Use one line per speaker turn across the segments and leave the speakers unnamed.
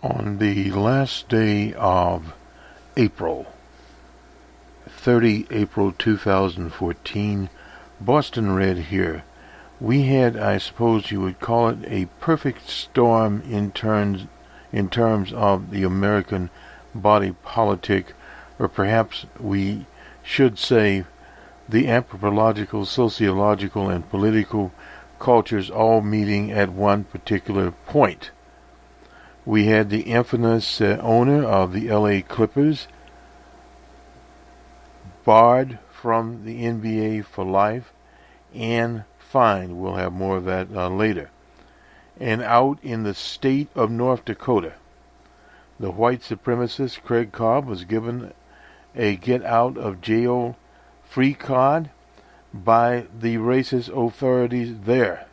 On the last day of April, 30 April 2014, Boston Red here. We had, I suppose you would call it, a perfect storm in terms of the American body politic, or perhaps we should say the anthropological, sociological, and political cultures all meeting at one particular point. We had the infamous owner of the LA Clippers barred from the NBA for life and fined. We'll have more of that later. And out in the state of North Dakota, the white supremacist Craig Cobb was given a get-out-of-jail-free card by the racist authorities there.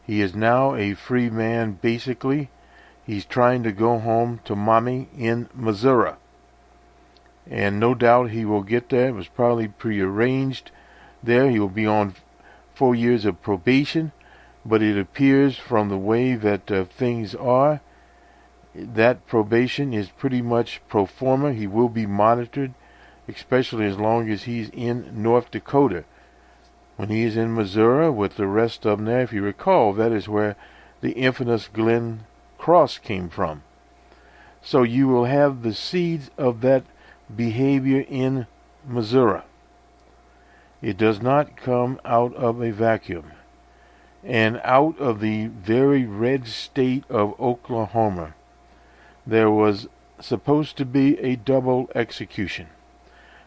He is now a free man, basically. He's trying to go home to mommy in Missouri. And no doubt he will get there. It was probably prearranged there. He will be on 4 years of probation. But it appears from the way that things are, that probation is pretty much pro forma. He will be monitored, especially as long as he's in North Dakota. When he's in Missouri with the rest of them there, if you recall, that is where the infamous Glenn Cross came from. So you will have the seeds of that behavior in Missouri. It does not come out of a vacuum. And out of the very red state of Oklahoma, there was supposed to be a double execution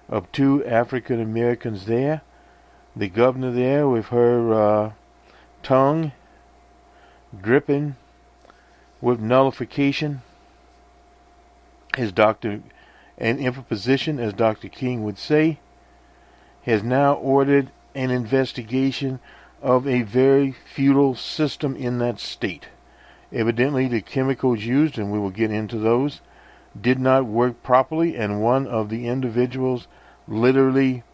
of 2 African Americans there. The governor there with her tongue dripping with nullification, and imposition, as Dr. King would say, has now ordered an investigation of a very feudal system in that state. Evidently the chemicals used, and we will get into those, did not work properly, and one of the individuals literally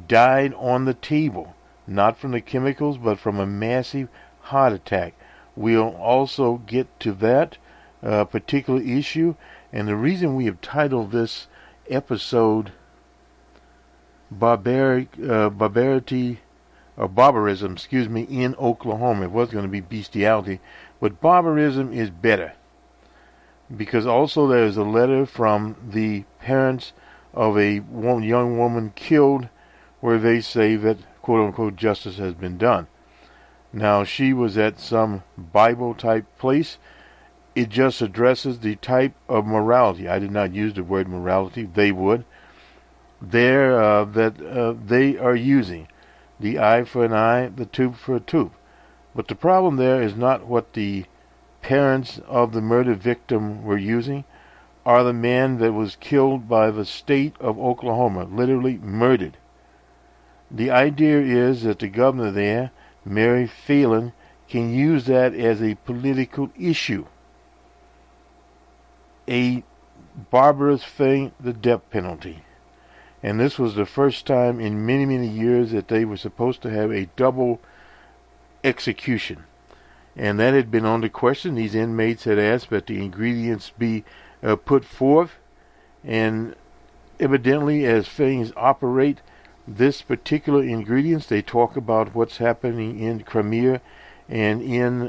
died on the table, not from the chemicals, but from a massive heart attack. We'll also get to that particular issue, and the reason we have titled this episode Barbarity, or Barbarism, in Oklahoma. It was going to be bestiality, but barbarism is better, because also there is a letter from the parents of a young woman killed, where they say that quote-unquote justice has been done. Now, she was at some Bible-type place. It just addresses the type of morality. I did not use the word morality. They would. That they are using. The eye for an eye, the tooth for a tooth. But the problem there is not what the parents of the murder victim were using, or the man that was killed by the state of Oklahoma, literally murdered. The idea is that the governor there, Mary Phelan, can use that as a political issue. A barbarous thing, the death penalty. And this was the first time in many, many years that they were supposed to have a double execution. And that had been on the question. These inmates had asked that the ingredients be put forth. And evidently, as things operate, this particular ingredients, they talk about what's happening in Crimea and in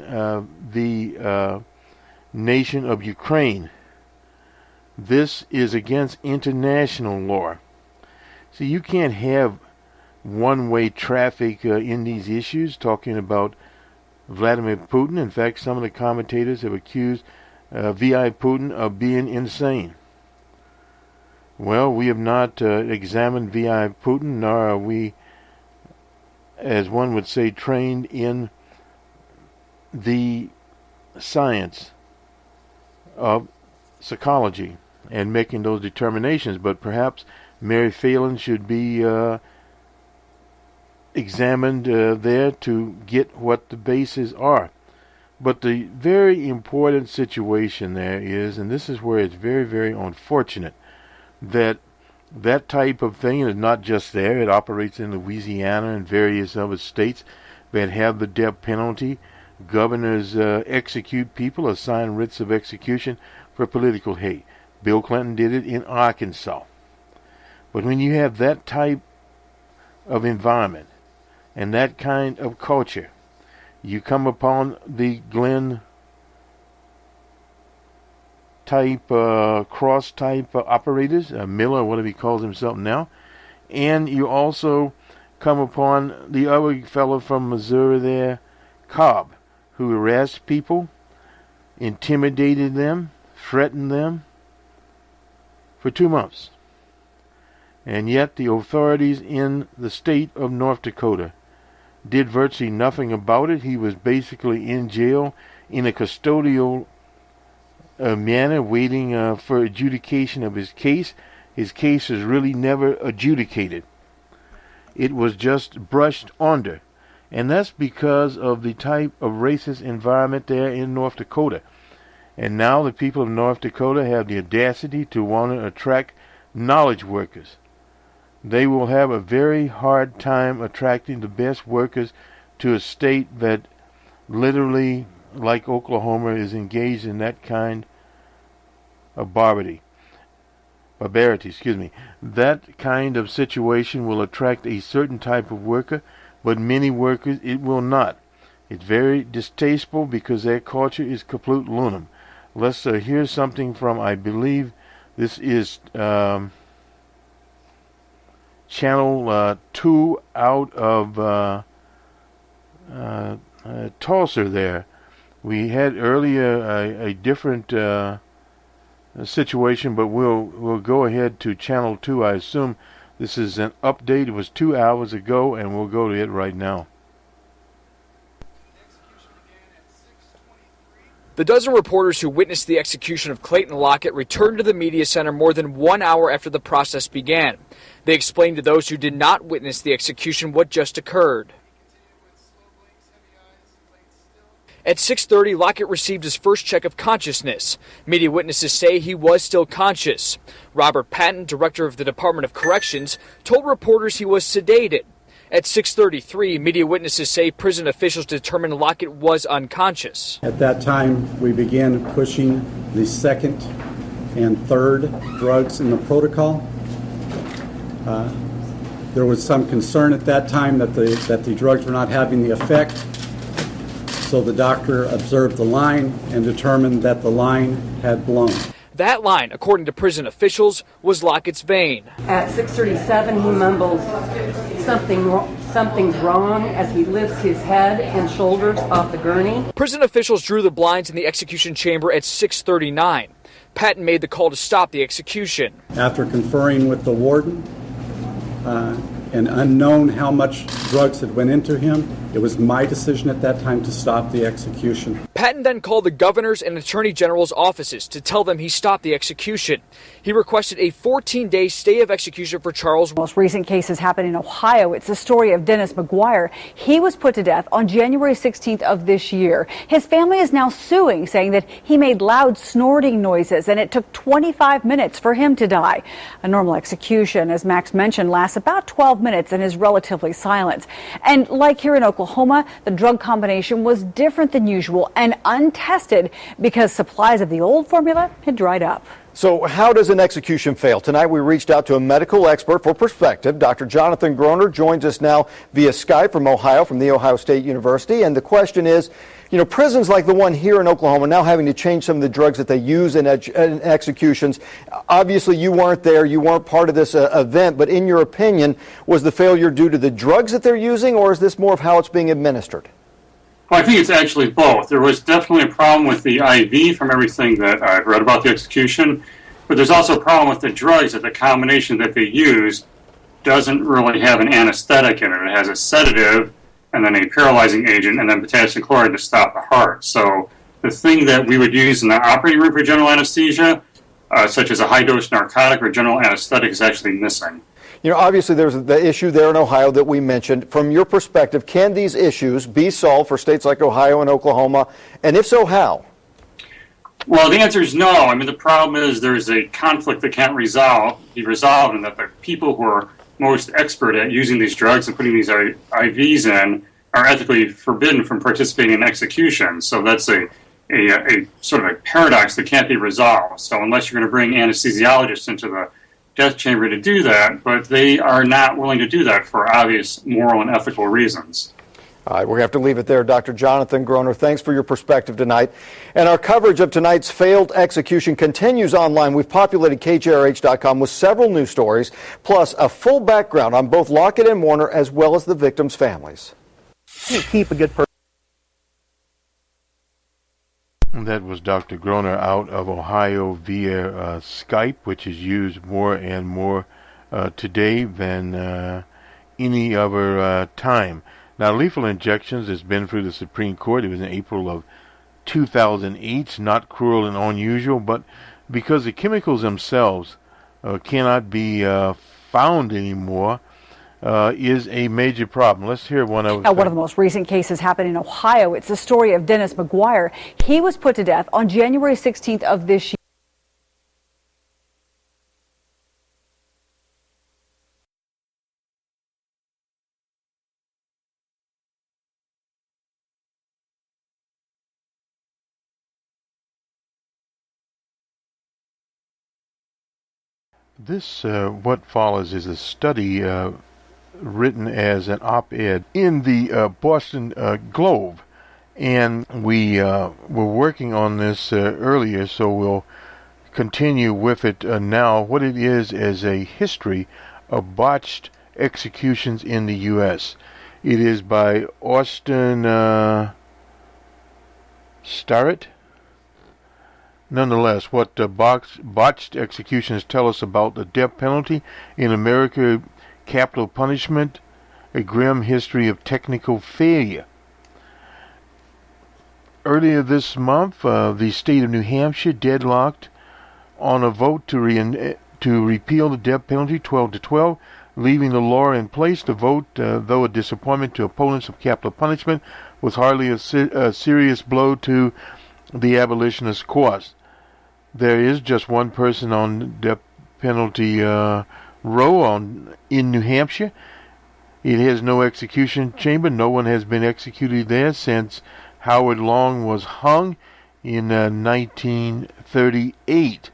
the nation of Ukraine. This is against international law. So you can't have one-way traffic in these issues, talking about Vladimir Putin. In fact, some of the commentators have accused V.I. Putin of being insane. Well, we have not examined V.I. Putin, nor are we, as one would say, trained in the science of psychology and making those determinations. But perhaps Mary Phelan should be examined there to get what the bases are. But the very important situation there is, and this is where it's very, very unfortunate, that type of thing is not just there. It operates in Louisiana and various other states that have the death penalty. Governors execute people or sign writs of execution for political hate. Bill Clinton did it in Arkansas. But when you have that type of environment and that kind of culture, you come upon the Glenn type, cross type operators, Miller, whatever he calls himself now, and you also come upon the other fellow from Missouri there, Cobb, who harassed people, intimidated them, threatened them for 2 months. And yet the authorities in the state of North Dakota did virtually nothing about it. He was basically in jail in a custodial manner, waiting for adjudication of his case. His case is really never adjudicated. It was just brushed under. And that's because of the type of racist environment there in North Dakota. And now the people of North Dakota have the audacity to want to attract knowledge workers. They will have a very hard time attracting the best workers to a state that literally, like Oklahoma, is engaged in that kind of barbarity. That kind of situation will attract a certain type of worker, but many workers it will not. It's very distasteful because their culture is complete lunam. Let's hear something from, I believe, this is Channel 2 out of Tulsa there. We had earlier a different situation, but we'll go ahead to Channel 2. I assume this is an update. It was 2 hours ago, and we'll go to it right now.
The dozen reporters who witnessed the execution of Clayton Lockett returned to the media center more than 1 hour after the process began. They explained to those who did not witness the execution what just occurred. At 6:30, Lockett received his first check of consciousness. Media witnesses say he was still conscious. Robert Patton, director of the Department of Corrections, told reporters he was sedated. At 6:33, media witnesses say prison officials determined Lockett was unconscious.
At that time, we began pushing the second and third drugs in the protocol. There was some concern at that time that the drugs were not having the effect. So the doctor observed the line and determined that the line had blown.
That line, according to prison officials, was Lockett's vein.
At 6:37, he mumbles, something's wrong, as he lifts his head and shoulders off the gurney.
Prison officials drew the blinds in the execution chamber at 6:39. Patton made the call to stop the execution.
After conferring with the warden, and unknown how much drugs had went into him, it was my decision at that time to stop the execution.
Patton then called the governor's and attorney general's offices to tell them he stopped the execution. He requested a 14-day stay of execution for Charles.
Most recent cases happened in Ohio. It's the story of Dennis McGuire. He was put to death on January 16th of this year. His family is now suing, saying that he made loud snorting noises and it took 25 minutes for him to die. A normal execution, as Max mentioned, lasts about 12 minutes and is relatively silent. And like here in Oklahoma, the drug combination was different than usual and untested because supplies of the old formula had dried up.
So how does an execution fail? Tonight we reached out to a medical expert for perspective. Dr. Jonathan Groner joins us now via Skype from Ohio, from The Ohio State University. And the question is, prisons like the one here in Oklahoma now having to change some of the drugs that they use in executions. Obviously, you weren't there. You weren't part of this event. But in your opinion, was the failure due to the drugs that they're using, or is this more of how it's being administered?
Well, I think it's actually both. There was definitely a problem with the IV from everything that I've read about the execution, but there's also a problem with the drugs, that the combination that they use doesn't really have an anesthetic in it. It has a sedative and then a paralyzing agent and then potassium chloride to stop the heart. So the thing that we would use in the operating room for general anesthesia, such as a high-dose narcotic or general anesthetic, is actually missing.
Obviously there's the issue there in Ohio that we mentioned. From your perspective, can these issues be solved for states like Ohio and Oklahoma? And if so, how?
Well, the answer is no. I mean, the problem is there's a conflict that can't be resolved, and that the people who are most expert at using these drugs and putting these IVs in are ethically forbidden from participating in execution. So that's a sort of a paradox that can't be resolved. So unless you're going to bring anesthesiologists into the death chamber to do that, but they are not willing to do that for obvious moral and ethical reasons.
All right, we have to leave it there. Dr. Jonathan Groner, thanks for your perspective tonight. And our coverage of tonight's failed execution continues online. We've populated KJRH.com with several news stories, plus a full background on both Lockett and Warner, as well as the victims' families. Keep a good person.
That was Dr. Groner out of Ohio via Skype, which is used more and more today than any other time. Now, lethal injections has been through the Supreme Court. It was in April of 2008. It's not cruel and unusual, but because the chemicals themselves cannot be found anymore, is a major problem. Let's hear one of
Now, one of the most recent cases happened in Ohio. It's the story of Dennis McGuire. He was put to death on January 16th of this year.
This, what follows, is a study written as an op-ed in the Boston Globe, and we were working on this earlier, so we'll continue with it now. What it is a history of botched executions in the U.S. It is by Austin Starrett. Nonetheless, what botched executions tell us about the death penalty in America, capital punishment, a grim history of technical failure. Earlier this month, the state of New Hampshire deadlocked on a vote to repeal the death penalty 12-12, leaving the law in place. The vote, though a disappointment to opponents of capital punishment, was hardly a serious blow to the abolitionist cause. There is just one person on death penalty row in New Hampshire. It has no execution chamber. No one has been executed there since Howard Long was hung in 1938.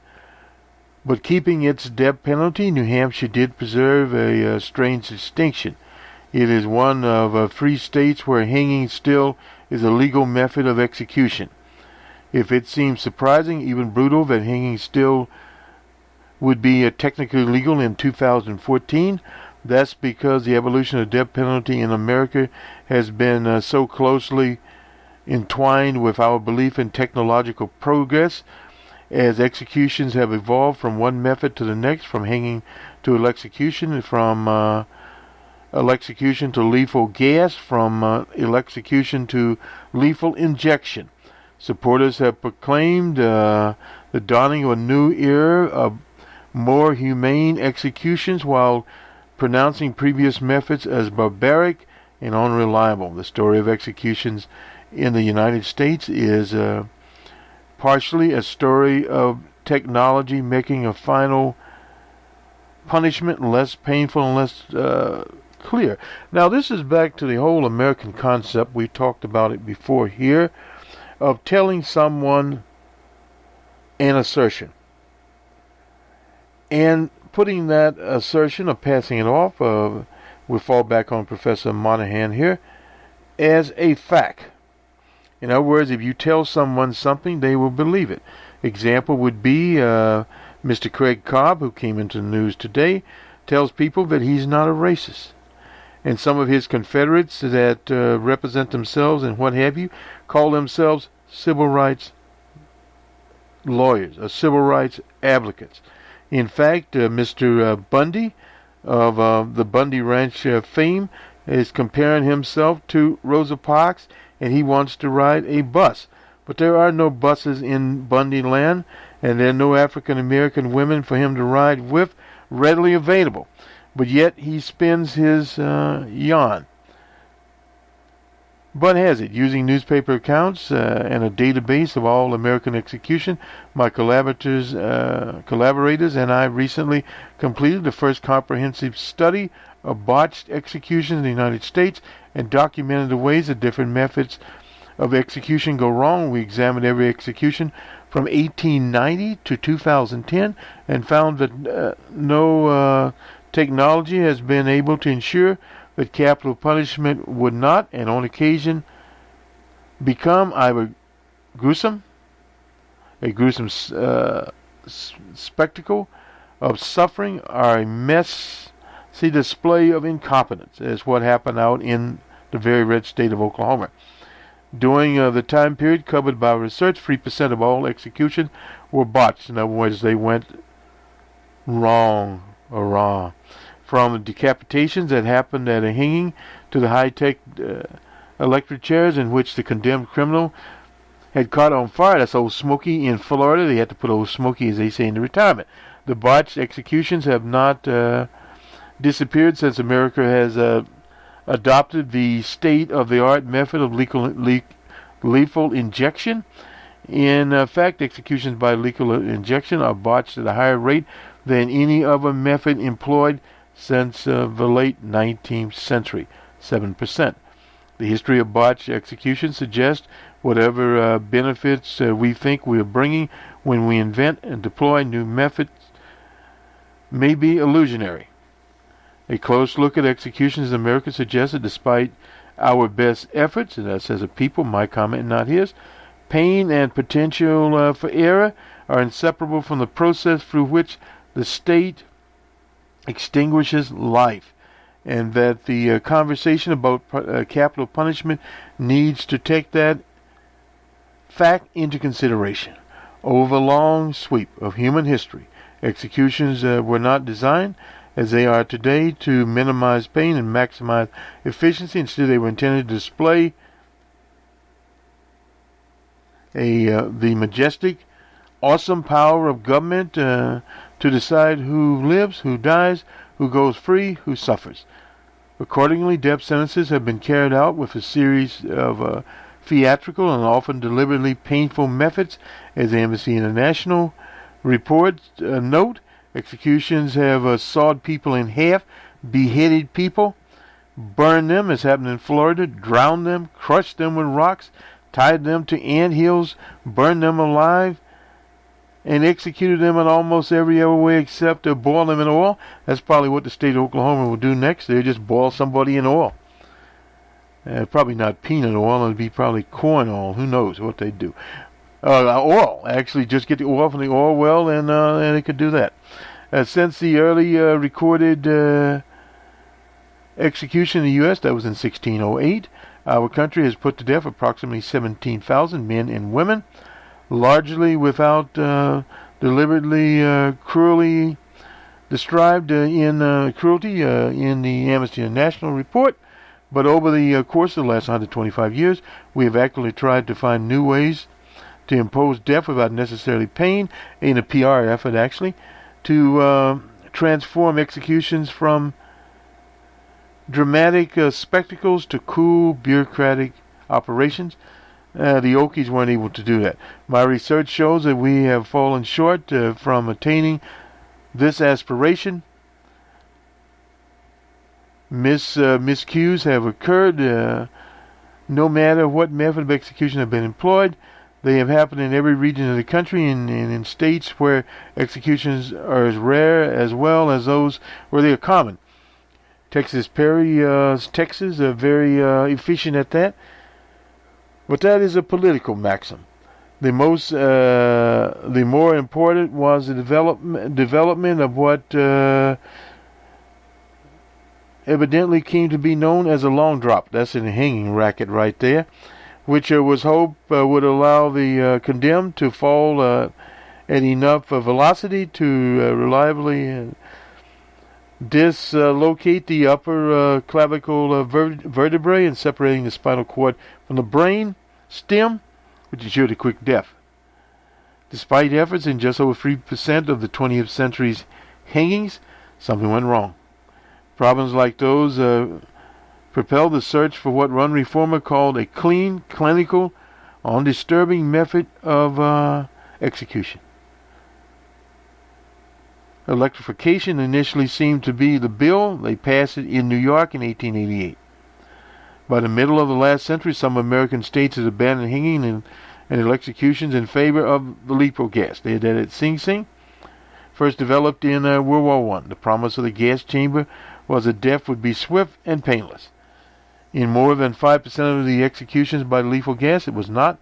But keeping its death penalty, New Hampshire did preserve a strange distinction. It is one of 3 states where hanging still is a legal method of execution. If it seems surprising, even brutal, that hanging still would be technically legal in 2014, that's because the evolution of the death penalty in America has been so closely entwined with our belief in technological progress, as executions have evolved from one method to the next, from hanging to electrocution, from electrocution to lethal gas, from electrocution to lethal injection. Supporters have proclaimed the dawning of a new era of more humane executions, while pronouncing previous methods as barbaric and unreliable. The story of executions in the United States is partially a story of technology making a final punishment less painful and less clear. Now, this is back to the whole American concept. We talked about it before here, of telling someone an assertion and putting that assertion, or passing it off, we'll fall back on Professor Monahan here, as a fact. In other words, if you tell someone something, they will believe it. Example would be Mr. Craig Cobb, who came into the news today, tells people that he's not a racist. And some of his Confederates that represent themselves and what have you call themselves civil rights lawyers or civil rights advocates. In fact, Mr. Bundy of the Bundy Ranch fame is comparing himself to Rosa Parks, and he wants to ride a bus. But there are no buses in Bundy land, and there are no African American women for him to ride with readily available. But yet he spins his yarn. But has it? Using newspaper accounts and a database of all American execution, my collaborators and I recently completed the first comprehensive study of botched executions in the United States and documented the ways that different methods of execution go wrong. We examined every execution from 1890 to 2010 and found that no technology has been able to ensure that capital punishment would not, and on occasion, become either a gruesome spectacle of suffering, or a messy display of incompetence, is what happened out in the very red state of Oklahoma. During the time period covered by research, 3% of all executions were botched. In other words, they went wrong or wrong. From decapitations that happened at a hanging to the high-tech electric chairs in which the condemned criminal had caught on fire. That's Old Smoky in Florida. They had to put Old Smoky, as they say, into retirement. The botched executions have not disappeared since America has adopted the state-of-the-art method of lethal injection. In fact, executions by lethal injection are botched at a higher rate than any other method employed since the late 19th century, 7%. The history of botched execution suggests whatever benefits we think we are bringing when we invent and deploy new methods may be illusionary. A close look at executions in America suggests that despite our best efforts, and that's as a people, my comment, not his, pain and potential for error are inseparable from the process through which the state extinguishes life, and that the conversation about capital punishment needs to take that fact into consideration. Over a long sweep of human history, executions were not designed, as they are today, to minimize pain and maximize efficiency. Instead, they were intended to display the majestic, awesome power of government to decide who lives, who dies, who goes free, who suffers. Accordingly, death sentences have been carried out with a series of theatrical and often deliberately painful methods, as the Amnesty International reports note. Executions have sawed people in half, beheaded people, burned them, as happened in Florida, drowned them, crushed them with rocks, tied them to anthills, burned them alive, and executed them in almost every other way except to boil them in oil. That's probably what the state of Oklahoma will do next. They'll just boil somebody in oil. Probably not peanut oil. It'll be probably corn oil. Who knows what they do. Oil. Actually, just get the oil from the oil well, and they could do that. Since the early recorded execution in the U.S., that was in 1608, our country has put to death approximately 17,000 men and women, largely without deliberately cruelly described in cruelty in the Amnesty International report. But over the course of the last 125 years, we have actively tried to find new ways to impose death without necessarily pain, in a PR effort actually, to transform executions from dramatic spectacles to cool bureaucratic operations. The Okies weren't able to do that. My research shows that we have fallen short from attaining this aspiration. Miscues have occurred no matter what method of execution have been employed. They have happened in every region of the country and in states where executions are as rare as well as those where they are common. Texas are very efficient at that. But that is a political maxim. The more important was the development of what evidently came to be known as a long drop. That's a hanging racket right there, which was hoped would allow the condemned to fall at enough velocity to reliably dislocate the upper clavicle vertebrae and separating the spinal cord from the brain stem, which ensured a quick death. Despite efforts in just over 3% of the 20th century's hangings, something went wrong. Problems like those propelled the search for what one reformer called a clean, clinical, undisturbing method of execution. Electrification initially seemed to be the bill. They passed it in New York in 1888. By the middle of the last century, some American states had abandoned hanging and electrocutions in favor of the lethal gas. They had that at Sing Sing, first developed in World War I. The promise of the gas chamber was that death would be swift and painless. In more than 5% of the executions by lethal gas, it was not.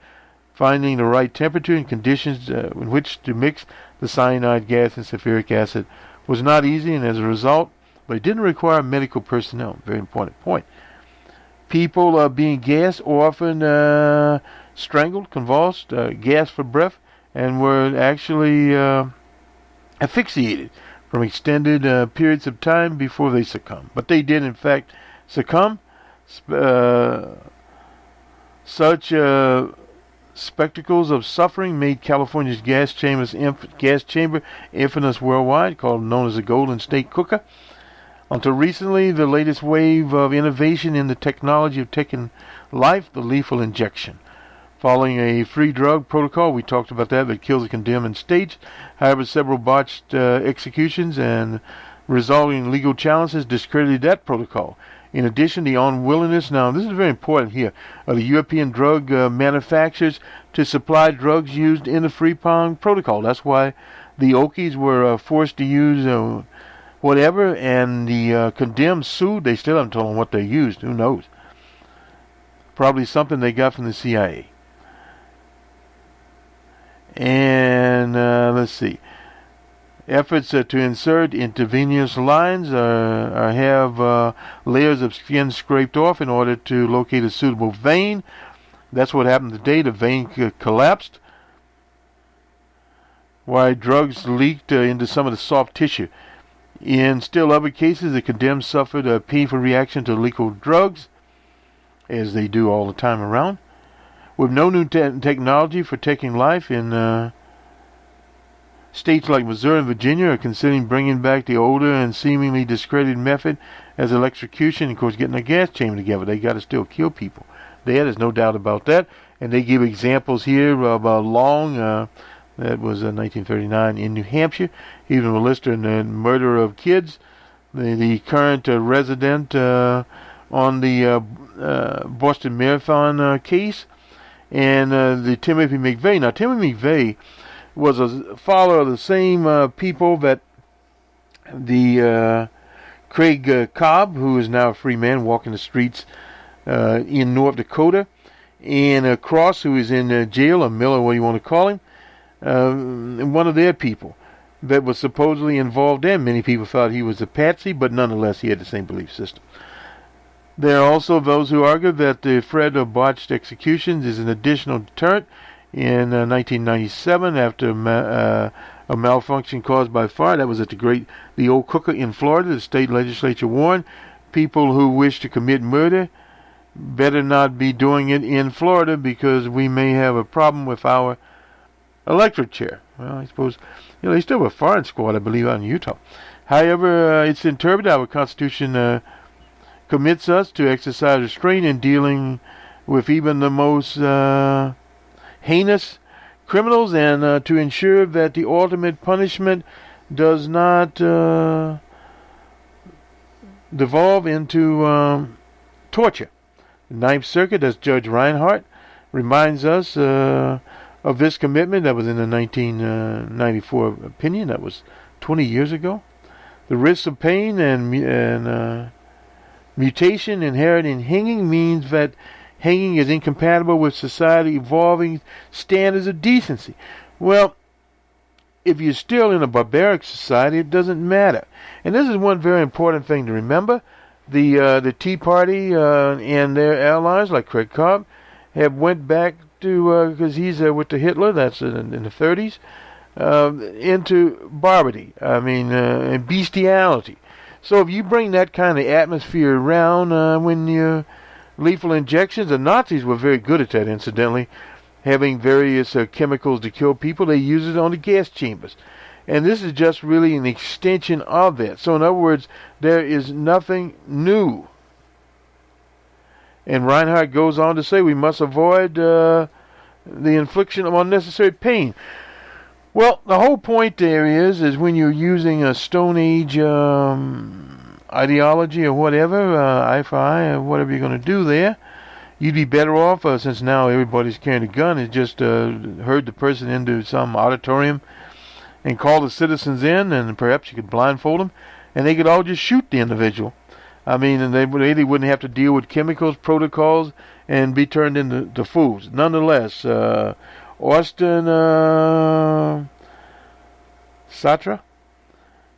Finding the right temperature and conditions in which to mix the cyanide gas and sulfuric acid was not easy, and as a result, but it didn't require medical personnel. Very important point. People being gassed often strangled, convulsed, gasped for breath, and were actually asphyxiated from extended periods of time before they succumbed. But they did, in fact, succumb. Such spectacles of suffering made California's gas chamber infamous worldwide, known as the Golden State Cooker. Until recently, the latest wave of innovation in the technology of taking life, the lethal injection. Following a free drug protocol, we talked about that kills the condemned in states. However, several botched executions and resulting legal challenges discredited that protocol. In addition, the unwillingness, now this is very important here, of the European drug manufacturers to supply drugs used in the free-prong protocol. That's why the Okies were forced to use whatever, and the condemned sued. They still haven't told them what they used. Who knows? Probably something they got from the CIA. And let's see. Efforts to insert intravenous lines have layers of skin scraped off in order to locate a suitable vein. That's what happened today. The vein collapsed, while drugs leaked into some of the soft tissue. In still other cases, the condemned suffered a painful reaction to lethal drugs, as they do all the time around. With no new technology for taking life in states like Missouri and Virginia are considering bringing back the older and seemingly discredited method as electrocution. Of course, getting a gas chamber together. They got to still kill people. There's no doubt about that. And they give examples here of Long, that was 1939 in New Hampshire. Even molester and murder of kids. The current resident on the Boston Marathon case. And the Timothy McVeigh. Now, Timothy McVeigh was a follower of the same people that the Craig Cobb, who is now a free man walking the streets in North Dakota, and Cross, who is in jail, or Miller, what you want to call him, one of their people that was supposedly involved in. Many people thought he was a patsy, but nonetheless he had the same belief system. There are also those who argue that the threat of botched executions is an additional deterrent. In 1997, after a malfunction caused by fire, that was at the old cooker in Florida, the state legislature warned people who wish to commit murder better not be doing it in Florida because we may have a problem with our electric chair. Well, I suppose, they still have a firing squad, I believe, out in Utah. However, it's interpreted, our Constitution commits us to exercise restraint in dealing with even the most heinous criminals, and to ensure that the ultimate punishment does not devolve into torture. The Ninth Circuit, as Judge Reinhardt reminds us of this commitment. That was in the 1994 opinion. That was 20 years ago. The risks of pain and mutation inherent in hanging means that hanging is incompatible with society evolving standards of decency. Well, if you're still in a barbaric society, it doesn't matter. And this is one very important thing to remember. The Tea Party and their allies, like Craig Cobb, have went back to, because he's with the Hitler, that's in the 30s, into barbarity, and bestiality. So if you bring that kind of atmosphere around when you lethal injections, the Nazis were very good at that, incidentally, having various chemicals to kill people. They use it on the gas chambers. And this is just really an extension of that. So in other words, there is nothing new. And Reinhardt goes on to say we must avoid the infliction of unnecessary pain. Well, the whole point there is when you're using a Stone Age ideology or whatever, eye for eye, or whatever you're going to do there, you'd be better off, since now everybody's carrying a gun, is just herd the person into some auditorium and call the citizens in, and perhaps you could blindfold them, and they could all just shoot the individual. I mean, and they wouldn't have to deal with chemicals, protocols, and be turned into fools. Nonetheless, Austin Satra,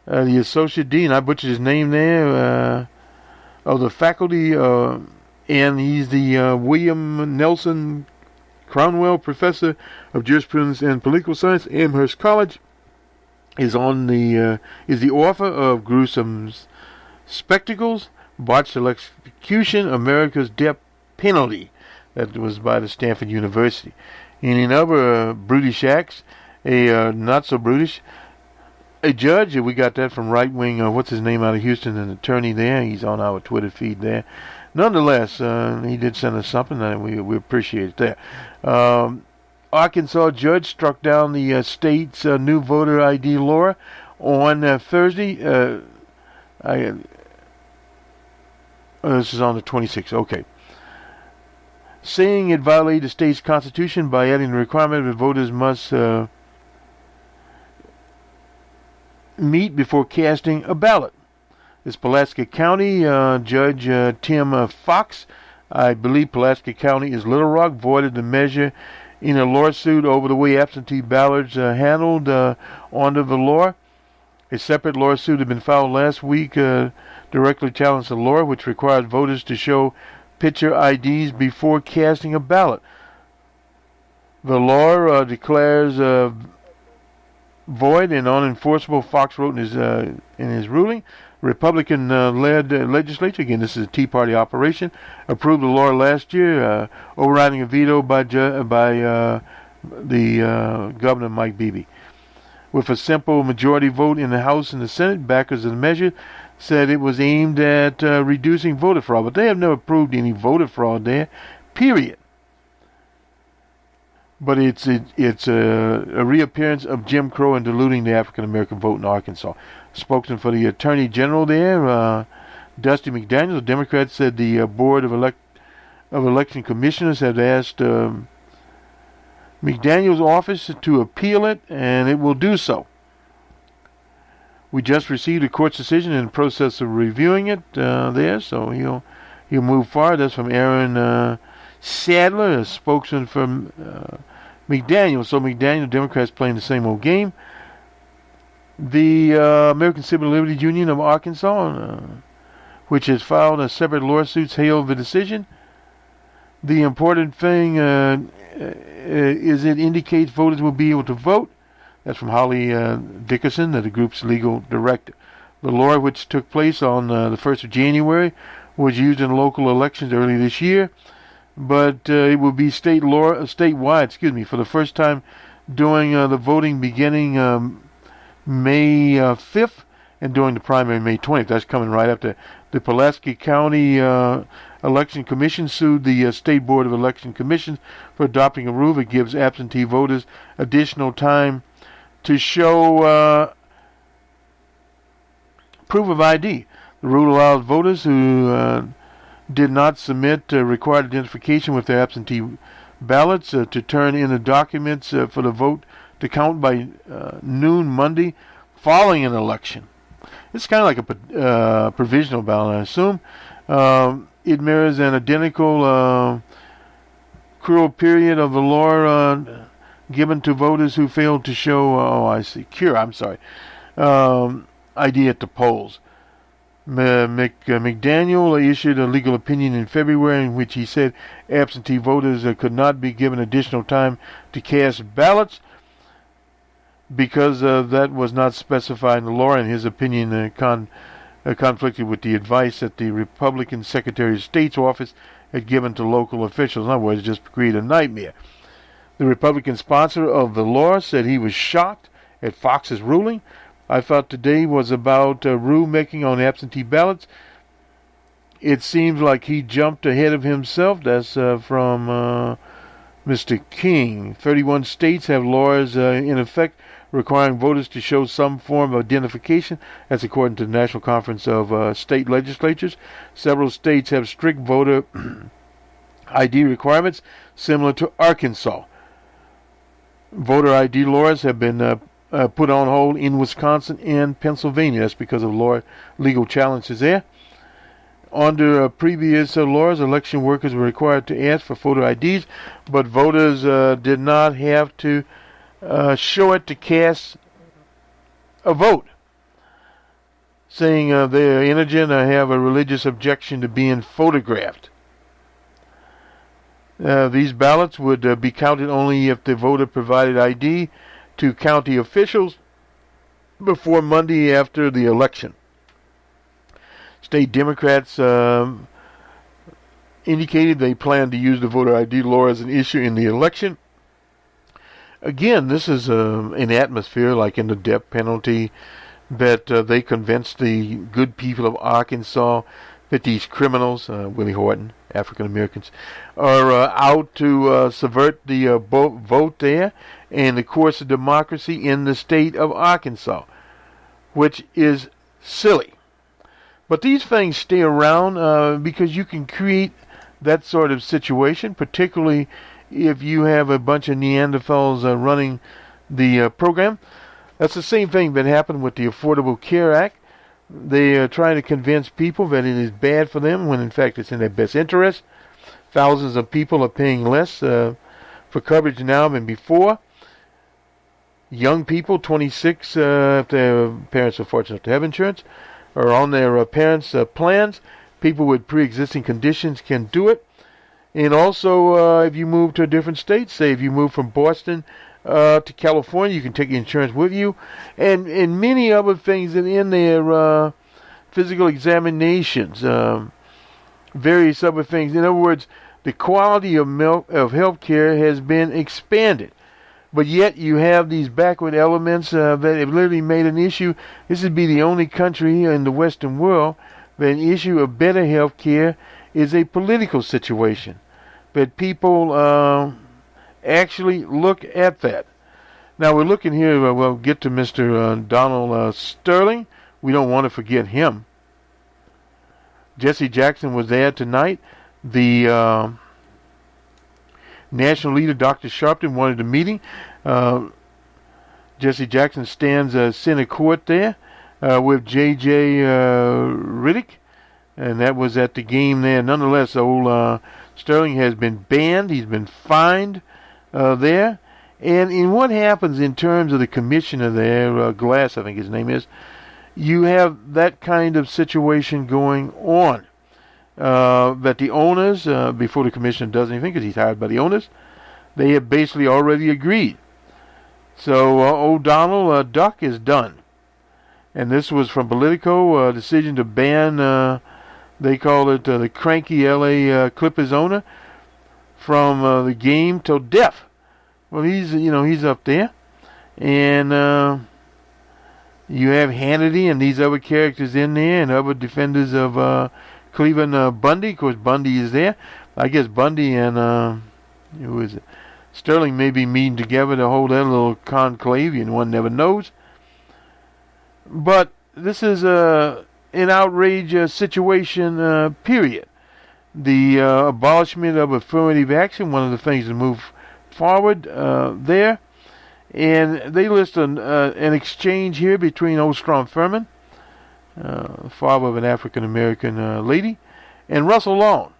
the associate dean, I butchered his name there, of the faculty, and he's the William Nelson Cromwell Professor of Jurisprudence and Political Science, Amherst College, is the author of Gruesome Spectacles, Botched Execution, America's Death Penalty. That was by the Stanford University. And in other brutish acts, not so brutish, a judge, we got that from right wing, what's his name out of Houston, an attorney there. He's on our Twitter feed there. Nonetheless, he did send us something, and we appreciate it there. Arkansas judge struck down the state's new voter ID law on Thursday. This is on the 26th. Okay. Saying it violated the state's constitution by adding the requirement that voters must meet before casting a ballot. This Pulaski County Judge Tim Fox, I believe Pulaski County is Little Rock, voided the measure in a lawsuit over the way absentee ballots handled under the law. A separate lawsuit had been filed last week directly challenged the law, which required voters to show picture IDs before casting a ballot. The law declares void and unenforceable, Fox wrote in his ruling. Republican-led legislature, again this is a Tea Party operation, approved the law last year, overriding a veto by the Governor Mike Beebe. With a simple majority vote in the House and the Senate, backers of the measure said it was aimed at reducing voter fraud, but they have never proved any voter fraud there, period. But it's a reappearance of Jim Crow and diluting the African American vote in Arkansas. Spokesman for the Attorney General there, Dusty McDaniel, the Democrat, said the Board of Election Commissioners have asked McDaniel's office to appeal it, and it will do so. We just received a court's decision in the process of reviewing it there, so he'll move forward. That's from Aaron Sadler, a spokesman for McDaniel. So McDaniel, Democrats playing the same old game. The American Civil Liberties Union of Arkansas, which has filed a separate lawsuit, hailed the decision. The important thing is it indicates voters will be able to vote. That's from Holly Dickerson, the group's legal director. The law, which took place on the 1st of January, was used in local elections early this year, but it will be statewide, for the first time during the voting beginning May 5th and during the primary May 20th. That's coming right after the Pulaski County Election Commission sued the State Board of Election Commissions for adopting a rule that gives absentee voters additional time to show proof of ID. The rule allows voters who did not submit required identification with their absentee ballots to turn in the documents for the vote to count by noon Monday following an election. It's kind of like a provisional ballot, I assume. It mirrors an identical cruel period of the law given to voters who failed to show, ID at the polls. McDaniel issued a legal opinion in February in which he said absentee voters could not be given additional time to cast ballots because that was not specified in the law. In his opinion, conflicted with the advice that the Republican Secretary of State's office had given to local officials. In other words, just create a nightmare. The Republican sponsor of the law said he was shocked at Fox's ruling. I thought today was about rulemaking on absentee ballots. It seems like he jumped ahead of himself. That's from Mr. King. 31 states have laws in effect requiring voters to show some form of identification. That's according to the National Conference of State Legislatures. Several states have strict voter ID requirements, similar to Arkansas. Voter ID laws have been put on hold in Wisconsin and Pennsylvania. That's because of legal challenges there. Under previous laws, election workers were required to ask for photo IDs, but voters did not have to show it to cast a vote, saying they are indigent or have a religious objection to being photographed. These ballots would be counted only if the voter provided ID to county officials before Monday after the election. State Democrats indicated they plan to use the voter ID law as an issue in the election. Again, this is an atmosphere like in the death penalty that they convinced the good people of Arkansas that these criminals, Willie Horton, African Americans, are out to subvert the vote there and the course of democracy in the state of Arkansas, which is silly. But these things stay around because you can create that sort of situation, particularly if you have a bunch of Neanderthals running the program. That's the same thing that happened with the Affordable Care Act. They are trying to convince people that it is bad for them when in fact it's in their best interest. Thousands of people are paying less for coverage now than before. Young people, 26, if their parents are fortunate enough to have insurance, are on their parents' plans. People with pre-existing conditions can do it. And also, if you move to a different state, say if you move from Boston to California, you can take your insurance with you. And many other things in their physical examinations, various other things. In other words, the quality of health care has been expanded. But yet you have these backward elements that have literally made an issue. This would be the only country in the Western world that an issue of better health care is a political situation. But people actually look at that. Now we're looking here, we'll get to Mr. Donald Sterling. We don't want to forget him. Jesse Jackson was there tonight. The national leader, Dr. Sharpton, wanted a meeting. Jesse Jackson stands center court there with J.J. Riddick, and that was at the game there. Nonetheless, old Sterling has been banned. He's been fined there. And in what happens in terms of the commissioner there, Glass, I think his name is, you have that kind of situation going on. That the owners, before the commissioner does anything, because he's hired by the owners, they have basically already agreed. So old Donald Duck is done. And this was from Politico, a decision to ban, they call it the cranky LA Clippers owner, from the game till death. Well, he's up there. And you have Hannity and these other characters in there and other defenders of Cleveland Bundy. Of course, Bundy is there. I guess Bundy and who is it? Sterling may be meeting together to hold that little conclave, and one never knows. But this is an outrage situation, period. The abolishment of affirmative action, one of the things to move forward there. And they list an exchange here between old Strom Thurmond, father of an African-American lady, and Russell Long.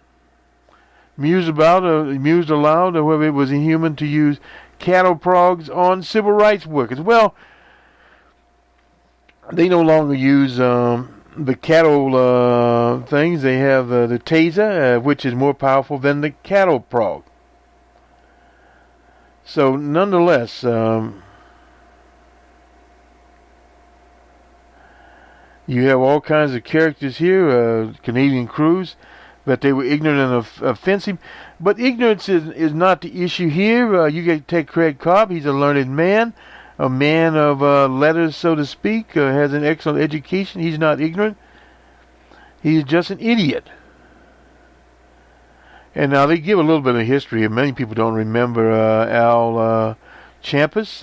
Mused aloud whether it was inhuman to use cattle prods on civil rights workers. Well, they no longer use the cattle things. They have the taser, which is more powerful than the cattle prod. So, nonetheless, you have all kinds of characters here, Canadian crews, that they were ignorant and offensive. But ignorance is not the issue here. You can take Craig Cobb. He's a learned man, a man of letters, so to speak, has an excellent education. He's not ignorant. He's just an idiot. And now they give a little bit of history. Many people don't remember Al Champus.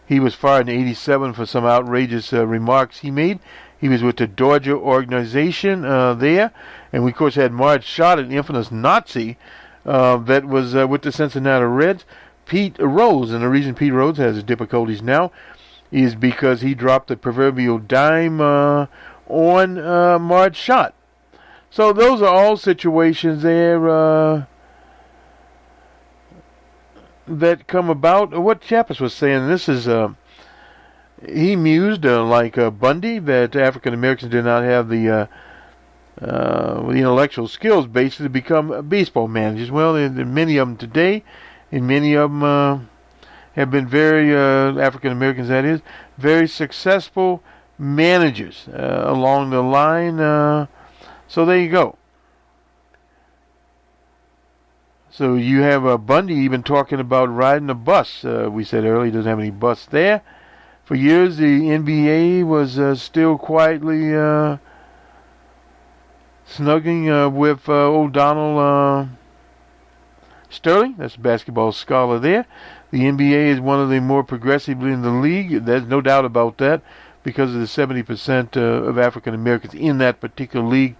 He was fired in '87 for some outrageous remarks he made. He was with the Georgia organization there, and we of course had Marge Schott, an infamous Nazi that was with the Cincinnati Reds. Pete Rose, and the reason Pete Rose has his difficulties now is because he dropped the proverbial dime on Marge Schott. So those are all situations there that come about. What Chappis was saying, this is he mused like Bundy that African Americans did not have the intellectual skills basically to become baseball managers. Well, there are many of them today, and many of them have been very African Americans, that is, very successful managers along the line. So there you go. So you have Bundy even talking about riding a bus. We said earlier he doesn't have any bus there. For years, the NBA was still quietly snugging with old Donald Sterling. That's a basketball scholar there. The NBA is one of the more progressive in the league. There's no doubt about that because of the 70% of African Americans in that particular league.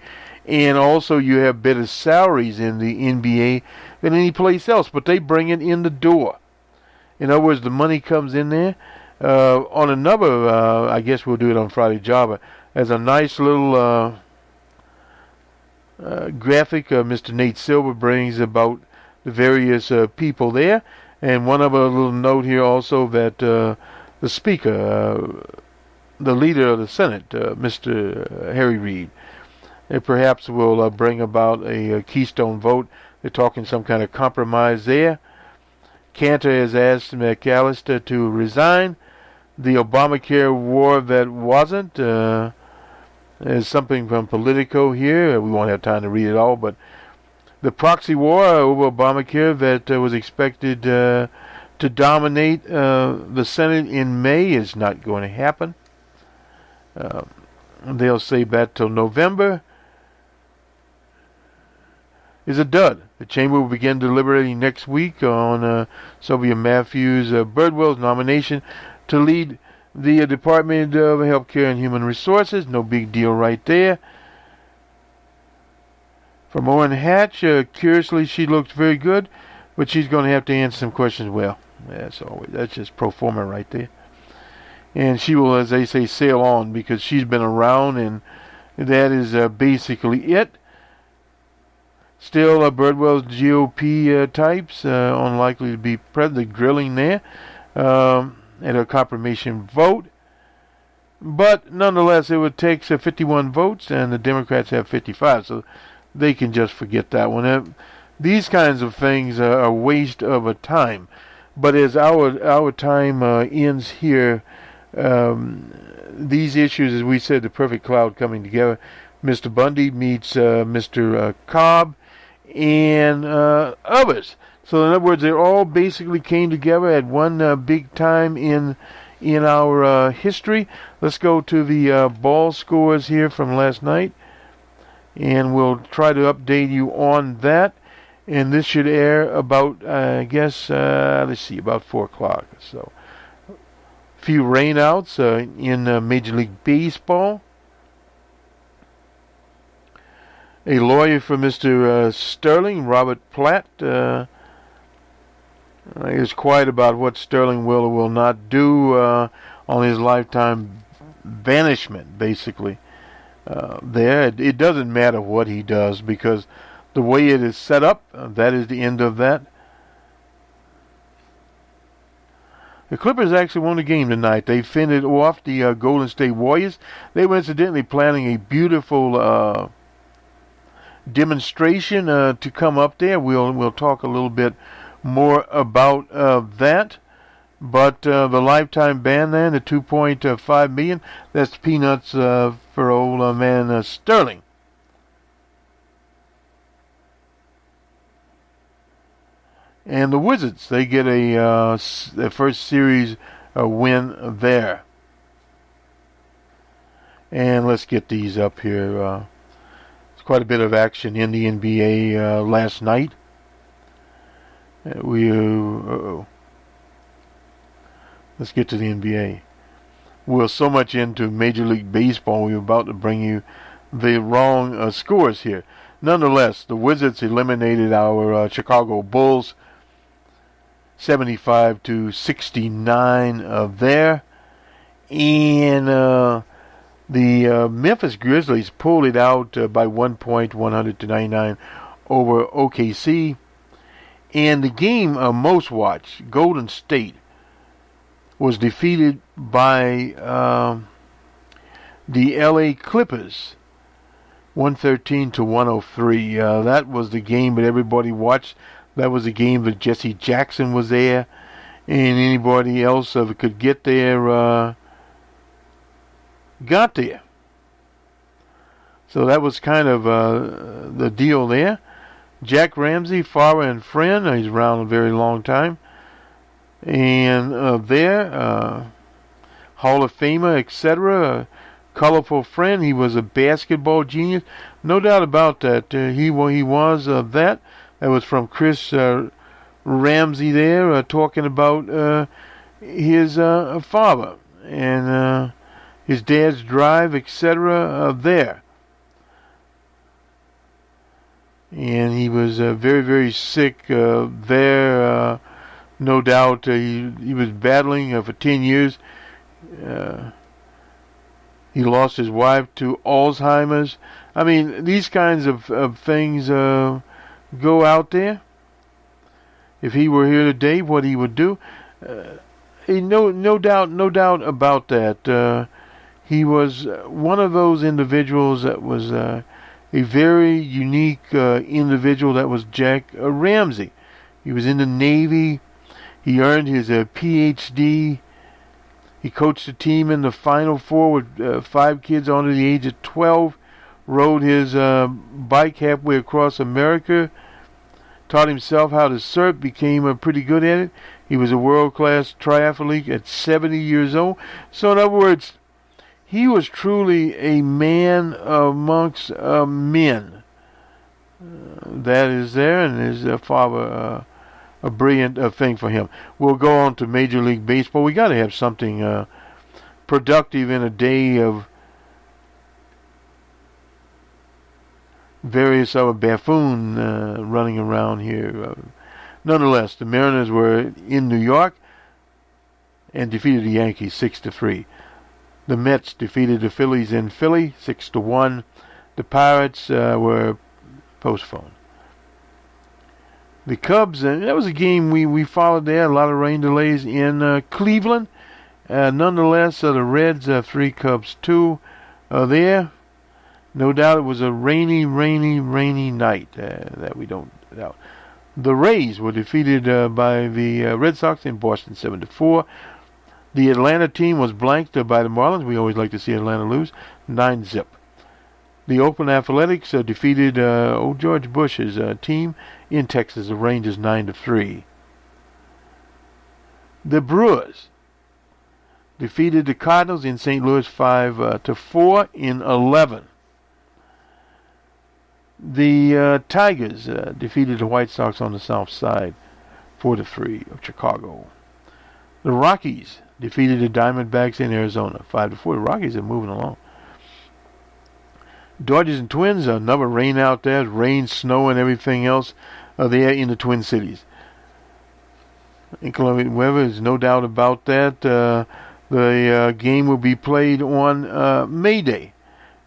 And also you have better salaries in the NBA than any place else, but they bring it in the door. In other words, the money comes in there. On another, I guess we'll do it on Friday Java, as a nice little graphic Mr. Nate Silver brings about the various people there. And one other little note here also that the Speaker, the leader of the Senate, Mr. Harry Reid, perhaps will bring about a keystone vote. They're talking some kind of compromise there. Cantor has asked McAllister to resign. The Obamacare war that wasn't is something from Politico here. We won't have time to read it all, but the proxy war over Obamacare that was expected to dominate the Senate in May is not going to happen. They'll save that till November. Is a dud. The chamber will begin deliberating next week on Sylvia Matthews Birdwell's nomination to lead the Department of Healthcare and Human Resources. No big deal right there. From Orrin Hatch, curiously, she looked very good, but she's going to have to answer some questions. Well, that's just pro forma right there. And she will, as they say, sail on because she's been around, and that is basically it. Still, Birdwell's GOP types, unlikely to be present, grilling there at a confirmation vote. But nonetheless, it would take 51 votes, and the Democrats have 55, so they can just forget that one. These kinds of things are a waste of a time. But as our time ends here, these issues, as we said, the perfect cloud coming together. Mr. Bundy meets Mr. Cobb and others. So in other words, they all basically came together at one big time in our history. Let's go to the ball scores here from last night, and we'll try to update you on that. And this should air about, I guess, let's see, about 4 o'clock. So a few rainouts in Major League Baseball. A lawyer for Mr. Sterling, Robert Patton, is quiet about what Sterling will or will not do on his lifetime banishment, basically. It doesn't matter what he does because the way it is set up, that is the end of that. The Clippers actually won the game tonight. They fended off the Golden State Warriors. They were incidentally planning a beautiful demonstration to come up there. We'll talk a little bit more about that. But the lifetime ban then, the $2.5 million, that's peanuts for old man Sterling. And the Wizards, they get their first series win there. And let's get these up here. There's quite a bit of action in the NBA last night. Let's get to the NBA. We're so much into Major League Baseball, we're about to bring you the wrong scores here. Nonetheless, the Wizards eliminated our Chicago Bulls 75-69 there. And the Memphis Grizzlies pulled it out by 1 point, 100-99 over OKC. And the game most watched, Golden State, was defeated by the LA Clippers 113-103. That was the game that everybody watched. That was the game that Jesse Jackson was there, and anybody else that could get there got there. So that was kind of the deal there. Jack Ramsey, father and friend, he's around a very long time. And Hall of Famer, etc. Colorful friend. He was a basketball genius. No doubt about that. He was that. That was from Chris Ramsey there, talking about his father and his dad's drive, etc. There. And he was very, very sick there. No doubt he was battling for 10 years. He lost his wife to Alzheimer's. I mean, these kinds of things go out there. If he were here today, what he would do. No doubt about that. He was one of those individuals that was a very unique individual. That was Jack Ramsey. He was in the Navy. He earned his Ph.D. He coached the team in the Final Four with 5 kids under the age of 12. Rode his bike halfway across America. Taught himself how to surf. Became pretty good at it. He was a world-class triathlete at 70 years old. So in other words, he was truly a man amongst men. That is there, and his father, a brilliant thing for him. We'll go on to Major League Baseball. We got to have something productive in a day of various other buffoon running around here. Nonetheless, the Mariners were in New York and defeated the Yankees 6-3. The Mets defeated the Phillies in Philly 6-1. The Pirates were postponed. The Cubs, that was a game we followed there. A lot of rain delays in Cleveland. Nonetheless, the Reds 3, Cubs 2 there. No doubt it was a rainy night that we don't doubt. The Rays were defeated by the Red Sox in Boston 7-4. The Atlanta team was blanked by the Marlins. We always like to see Atlanta lose. 9-0. The Oakland Athletics defeated old George Bush's team in Texas, the Rangers 9-3. The Brewers defeated the Cardinals in St. Louis 5-4 in 11. The Tigers defeated the White Sox on the south side 4-3 of Chicago. The Rockies defeated the Diamondbacks in Arizona 5-4. The Rockies are moving along. Dodgers and Twins, another rain out there. Rain, snow, and everything else there in the Twin Cities. Inclement weather, there's no doubt about that. The game will be played on May Day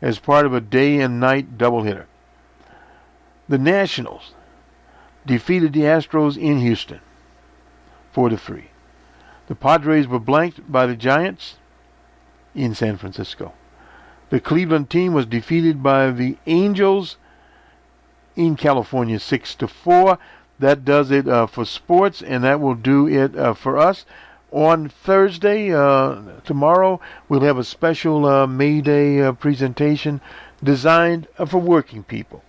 as part of a day and night doubleheader. The Nationals defeated the Astros in Houston 4-3. The Padres were blanked by the Giants in San Francisco. The Cleveland team was defeated by the Angels in California 6-4. That does it for sports, and that will do it for us. On Thursday, tomorrow, we'll have a special May Day presentation designed for working people.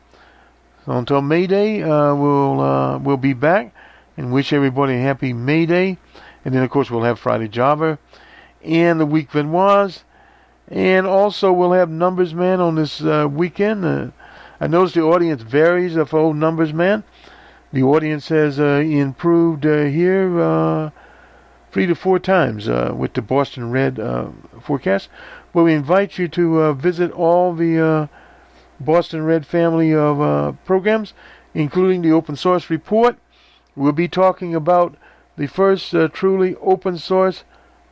So until May Day, we'll be back and wish everybody a happy May Day. And then, of course, we'll have Friday Java and the Week Venoise. And also, we'll have Numbers Man on this weekend. I noticed the audience varies for old Numbers Man. The audience has improved here for 3 to 4 times with the Boston Red forecast. But we invite you to visit all the Boston Red family of programs, including the open source report. We'll be talking about the first truly open source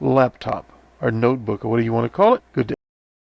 laptop or notebook, or what do you want to call it. Good day.